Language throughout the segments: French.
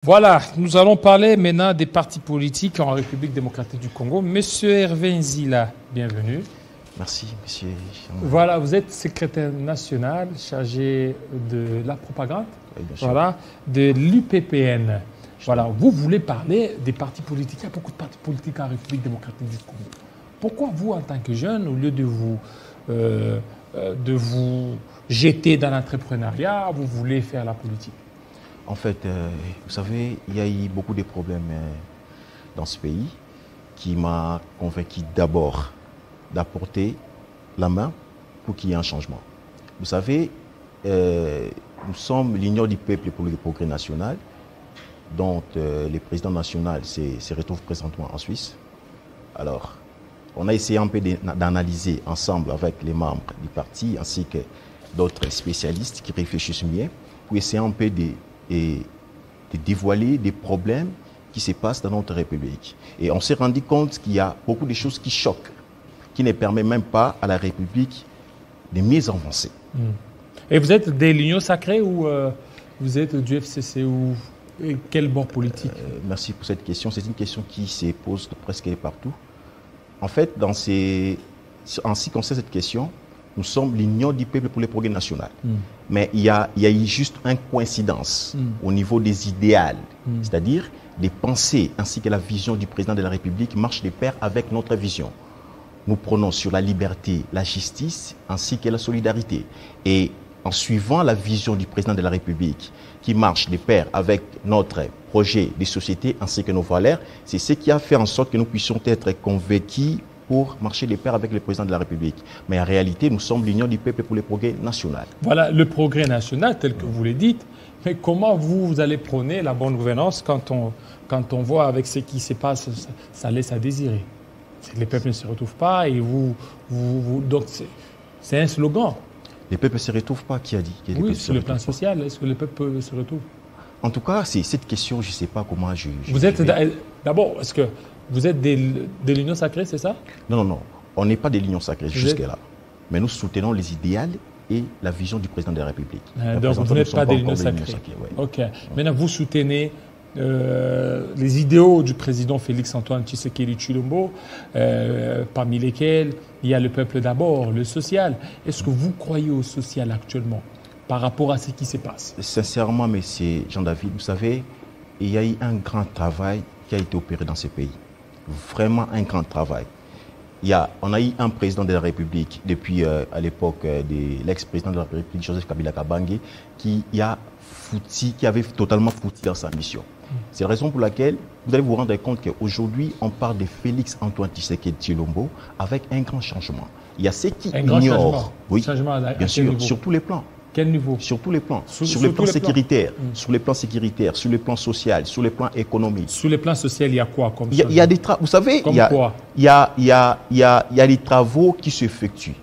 Voilà, nous allons parler maintenant des partis politiques en République démocratique du Congo. Monsieur Hervé Nzila, bienvenue. Merci, monsieur. Voilà, vous êtes secrétaire national chargé de la propagande, Oui, bien sûr. voilà, de l'UPPN. Voilà, vous voulez parler des partis politiques. Il y a beaucoup de partis politiques en République démocratique du Congo. Pourquoi vous, en tant que jeune, au lieu de vous jeter dans l'entrepreneuriat, vous voulez faire la politique? En fait, vous savez, il y a eu beaucoup de problèmes dans ce pays qui m'a convaincu d'abord d'apporter la main pour qu'il y ait un changement. Vous savez, nous sommes l'Union du peuple pour le progrès national, dont le président national se retrouve présentement en Suisse. Alors, on a essayé un peu d'analyser ensemble avec les membres du parti ainsi que d'autres spécialistes qui réfléchissent mieux pour essayer un peu de dévoiler des problèmes qui se passent dans notre République. Et on s'est rendu compte qu'il y a beaucoup de choses qui choquent, qui ne permettent même pas à la République de mieux avancer. Et vous êtes de l'Union sacrée ou vous êtes du FCC ou quel bord politique? Merci pour cette question. C'est une question qui se pose presque partout. En fait, en ce qui concerne cette question, nous sommes l'Union du peuple pour le progrès national. Mais il y a eu juste une coïncidence au niveau des idéaux, c'est-à-dire des pensées ainsi que la vision du président de la République marchent de pair avec notre vision. Nous prenons sur la liberté, la justice ainsi que la solidarité. Et en suivant la vision du président de la République qui marche de pair avec notre projet de société ainsi que nos valeurs, c'est ce qui a fait en sorte que nous puissions être convaincus pour marcher de pair avec le président de la République. Mais en réalité, nous sommes l'Union du peuple pour le progrès national. Voilà, le progrès national, tel que vous le dites. Mais comment vous allez prôner la bonne gouvernance quand on voit avec ce qui se passe, ça laisse à désirer? Les peuples ne se retrouvent pas et donc c'est un slogan. Les peuples ne se retrouvent pas, qui a dit? Oui, sur le plan social, est-ce que les peuples se retrouvent? En tout cas, c'est cette question, je ne sais pas comment je vous êtes d'abord, est-ce que vous êtes de l'Union sacrée, c'est ça? Non. On n'est pas de l'Union sacrée jusque-là. Mais nous soutenons les idéaux et la vision du président de la République. Donc vous n'êtes pas de l'Union sacrée. Ouais. Ok. Maintenant, vous soutenez les idéaux du président Félix-Antoine Tshisekedi Tshilombo, parmi lesquels il y a le peuple d'abord, le social. Est-ce que vous croyez au social actuellement par rapport à ce qui se passe? Sincèrement, monsieur Jean-David, vous savez, il y a eu un grand travail qui a été opéré dans ce pays. Vraiment un grand travail. On a eu un président de la République depuis à l'époque de l'ex-président de la République, Joseph Kabila Kabange, qui avait totalement foutu dans sa mission. C'est la raison pour laquelle vous allez vous rendre compte qu'aujourd'hui, on parle de Félix-Antoine Tshisekedi Tshilombo avec un grand changement. Il y a ceux qui ignorent. Oui, bien sûr, sur tous les plans. Quel niveau? Sur tous les plans. Sur le plan sécuritaire, sur les plans sécuritaires, sur le plan social, sur le plan économique. Sur le plan social, il y a quoi comme il y a des travaux. Vous savez, il y a des travaux qui s'effectuent.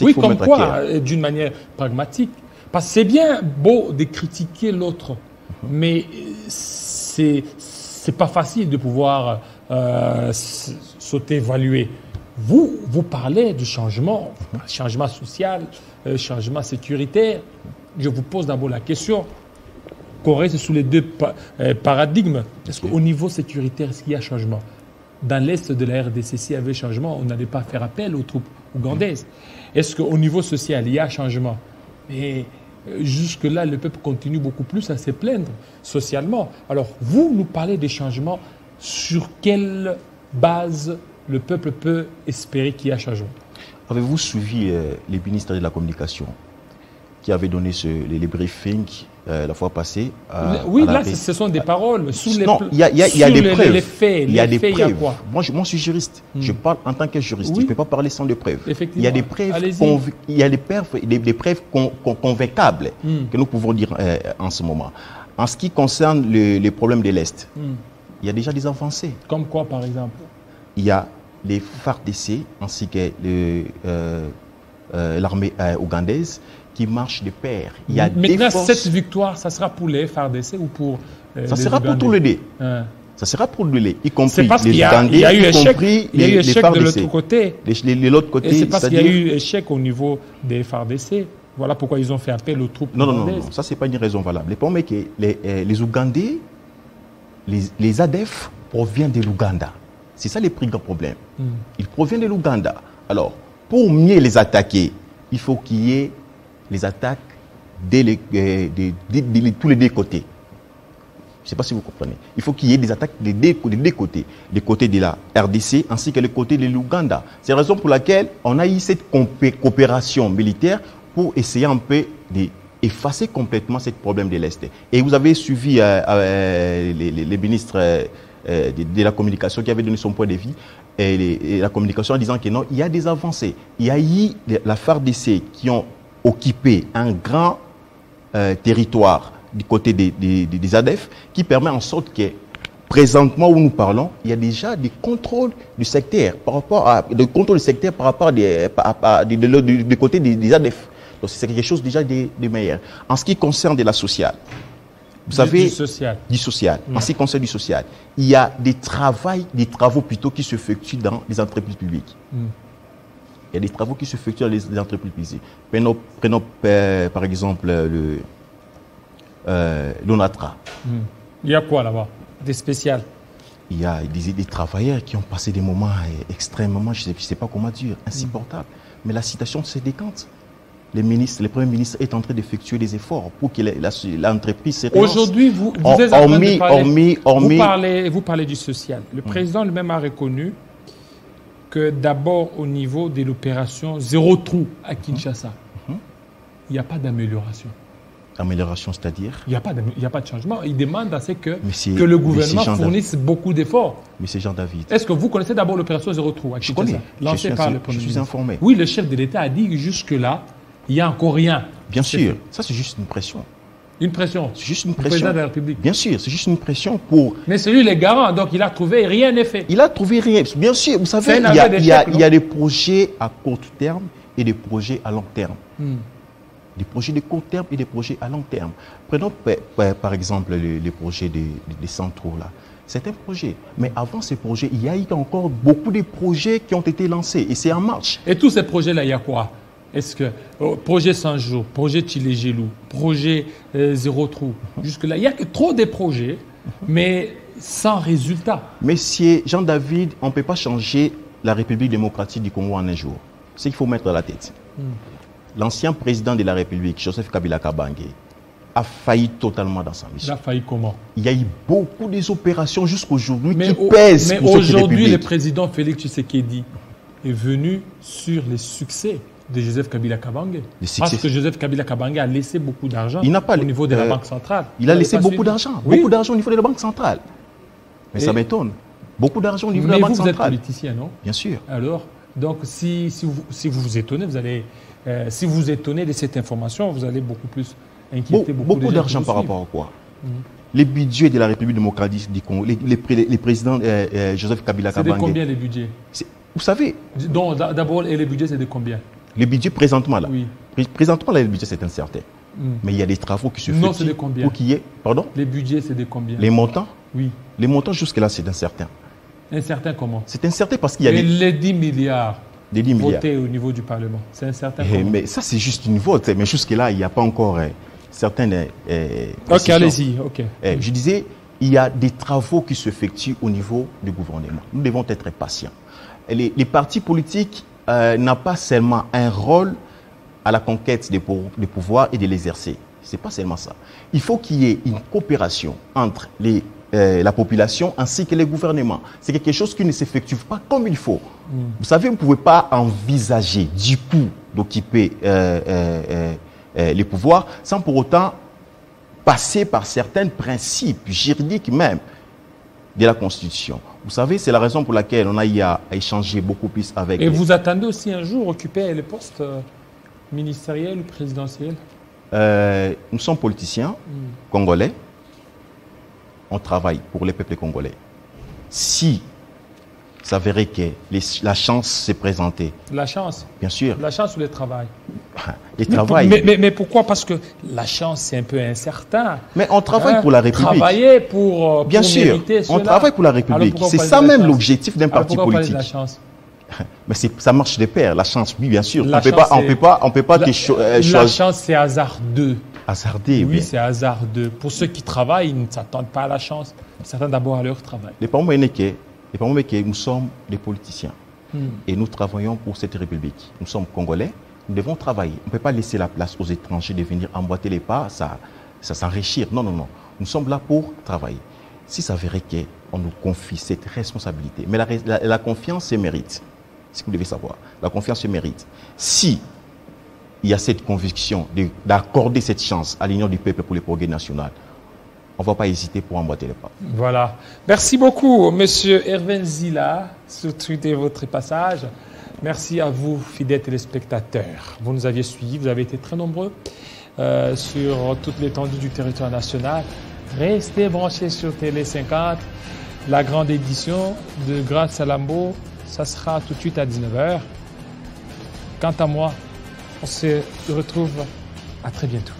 Oui, comme quoi, d'une manière pragmatique. Parce que c'est bien beau de critiquer l'autre, mais c'est pas facile de pouvoir s'auto-évaluer. Vous parlez du changement social, changement sécuritaire. Je vous pose d'abord la question, qu'on reste sous les deux paradigmes. Est-ce qu'au niveau sécuritaire, est-ce qu'il y a changement? Dans l'est de la RDC, s'il y avait changement, on n'allait pas faire appel aux troupes ougandaises. Est-ce qu'au niveau social, il y a changement? Mais jusque-là, le peuple continue beaucoup plus à se plaindre socialement. Alors, vous nous parlez des changements. Sur quelle base le peuple peut espérer qu'il y a changement? Avez-vous suivi les ministres de la Communication qui avaient donné les briefings la fois passée? Oui, là, ce sont des paroles. Non, il y a des preuves. Les faits, il y a des quoi? Moi, je suis juriste. Je parle en tant que juriste. Je ne peux pas parler sans des preuves. Effectivement. Il y a des preuves, convaincables que nous pouvons dire en ce moment. En ce qui concerne les problèmes de l'Est, il y a déjà des avancées. Comme quoi, par exemple? Il y a les FARDC ainsi que l'armée ougandaise qui marchent de pair. Il y a maintenant, cette victoire, ça sera pour les FARDC ou pour ça sera pour tous les deux. Ça sera pour les y compris les Ougandais, y compris les FARDC. De l'autre côté. De l'autre côté, et c'est parce qu'il y a eu échec au niveau des FARDC. Voilà pourquoi ils ont fait appel aux troupes ougandaises. Non, ça c'est pas une raison valable. Le problème est que les Ougandais les ADF proviennent de l'Ouganda. C'est ça le plus grand problème. Ils proviennent de l'Ouganda. Alors, pour mieux les attaquer, il faut qu'il y ait les attaques de tous les deux côtés. Je ne sais pas si vous comprenez. Il faut qu'il y ait des attaques des deux côtés. Du côté de la RDC ainsi que le côté de l'Ouganda. C'est la raison pour laquelle on a eu cette coopération militaire pour essayer un peu d'effacer complètement ce problème de l'Est. Et vous avez suivi les ministres de la communication qui avaient donné son point de vue et la communication en disant que non, il y a des avancées. Il y a eu la FARDC qui ont occupé un grand territoire du côté des ADF qui permet en sorte que présentement où nous parlons, il y a déjà des contrôles du secteur par rapport du côté des ADF. Donc c'est quelque chose déjà de meilleur. En ce qui concerne de la sociale, vous savez, du social. En ce qui concerne du social, il y a des travaux plutôt qui se effectuent dans les entreprises publiques. Il y a des travaux qui se effectuent dans les entreprises publiques. Prenons par exemple l'ONATRA. Il y a quoi là-bas? Des spéciales? Il y a des travailleurs qui ont passé des moments extrêmement, je ne sais pas comment dire, insupportables. Mais la situation se décante. Le Premier ministre est en train d'effectuer des efforts pour que l'entreprise se relance. Aujourd'hui, vous êtes en train de parler, vous parlez du social. Le président lui-même a reconnu que d'abord au niveau de l'opération Zéro Trou à Kinshasa, il n'y a pas d'amélioration. Amélioration, c'est-à-dire? Il n'y a pas de changement. Il demande à ce que le gouvernement fournisse beaucoup d'efforts. Monsieur Jean-David. Est-ce que vous connaissez d'abord l'opération Zéro Trou à Kinshasa? Je connais. Lancée par le Premier ministre. Je suis informé. Oui, le chef de l'État a dit que jusque-là, il n'y a encore rien. Bien sûr. Ça, c'est juste une pression. Une pression? C'est juste une pression. Le président de la République? Bien sûr, c'est juste une pression pour... Mais c'est lui le garant, donc il a trouvé rien n'est fait. Il a trouvé rien. Bien sûr, vous savez, il y a des projets à court terme et des projets à long terme. Des projets de court terme et des projets à long terme. Prenons par exemple les projets des centraux là. C'est un projet. Mais avant ces projets, il y a eu encore beaucoup de projets qui ont été lancés et c'est en marche. Et tous ces projets-là, il y a quoi? Est-ce que projet 100 jours, projet Tilé-Gelou, projet Zéro Trou, jusque-là, il y a que trop de projets, mais sans résultat. Monsieur Jean-David, on ne peut pas changer la République démocratique du Congo en un jour. C'est qu'il faut mettre dans la tête. L'ancien président de la République, Joseph Kabila Kabange, a failli totalement dans sa mission. Il a failli comment? Il y a eu beaucoup des opérations jusqu'aujourd'hui qui pèsent mais pour cette République. Aujourd'hui, le président Félix Tshisekedi est venu sur les succès de Joseph Kabila Kabange. Parce que Joseph Kabila Kabange a laissé beaucoup d'argent au niveau de la Banque centrale. Il a laissé beaucoup d'argent. Beaucoup d'argent au niveau de la Banque centrale. Mais ça m'étonne. Beaucoup d'argent au niveau de la Banque centrale. Mais vous êtes politicien, non? Bien sûr. Alors, donc, si vous vous étonnez, vous allez... si vous vous étonnez de cette information, vous allez beaucoup plus inquiéter beaucoup d'argent par rapport à quoi? Les budgets de la République démocratique du Congo, les présidents Joseph Kabila Kabange. C'est de combien les budgets? Vous savez... D'abord, les budgets, c'est de combien? Les budgets présentement, là. Oui. Présentement, là, le budget, c'est incertain. Mais il y a des travaux qui se font. Non, c'est de combien? Pardon? Les budgets, c'est de combien? Les montants? Oui. Les montants, jusque-là, c'est incertain. Incertain comment? C'est incertain parce qu'il y a les 10 milliards. Des 10 milliards. Votés au niveau du Parlement. C'est incertain. Mais ça, c'est juste une vote. Mais jusque-là, il n'y a pas encore certaines. Ok, allez-y. Ok. Je disais, il y a des travaux qui s'effectuent au niveau du gouvernement. Nous devons être patients. Les partis politiques n'ont pas seulement un rôle à la conquête des pouvoirs et de l'exercer. Ce n'est pas seulement ça. Il faut qu'il y ait une coopération entre la population ainsi que les gouvernements. C'est quelque chose qui ne s'effectue pas comme il faut. Vous savez, vous ne pouvez pas envisager du coup d'occuper les pouvoirs sans pour autant passer par certains principes juridiques même de la Constitution. Vous savez, c'est la raison pour laquelle on a eu à échanger beaucoup plus avec... Et vous attendez aussi un jour occuper les postes ministériels ou présidentiels? Nous sommes politiciens congolais. On travaille pour les peuples congolais. Si ça verrait que la chance s'est présentée... La chance? Bien sûr. La chance ou le travail? Le travail. Mais pourquoi? Parce que la chance, c'est un peu incertain. Mais on travaille pour la République. Travailler pour bien sûr, mériter cela. On travaille pour la République. C'est ça même l'objectif d'un parti politique. De la chance? Mais ça marche de pair, la chance, oui, bien sûr. On ne peut pas choisir. La chance, c'est hasardeux. hasardé. Oui, c'est hasardeux. Pour ceux qui travaillent, ils ne s'attendent pas à la chance. Ils s'attendent d'abord à leur travail. Les parents nous sommes des politiciens. Et nous travaillons pour cette République. Nous sommes Congolais, nous devons travailler. On ne peut pas laisser la place aux étrangers de venir emboîter les pas, ça s'enrichir. Non, non, non. Nous sommes là pour travailler. Si ça verrait qu'on nous confie cette responsabilité, mais la confiance se mérite. C'est ce que vous devez savoir. La confiance se mérite. Si il y a cette conviction d'accorder cette chance à l'Union du peuple pour le progrès national, on ne va pas hésiter pour emboîter les pas. Voilà. Merci beaucoup, Monsieur Hervé Nzila, sur Twitter votre passage. Merci à vous, fidèles téléspectateurs. Vous nous aviez suivis, vous avez été très nombreux sur toute l'étendue du territoire national. Restez branchés sur Télé 50. La grande édition de Grand Salambo, ça sera tout de suite à 19h. Quant à moi, on se retrouve à très bientôt.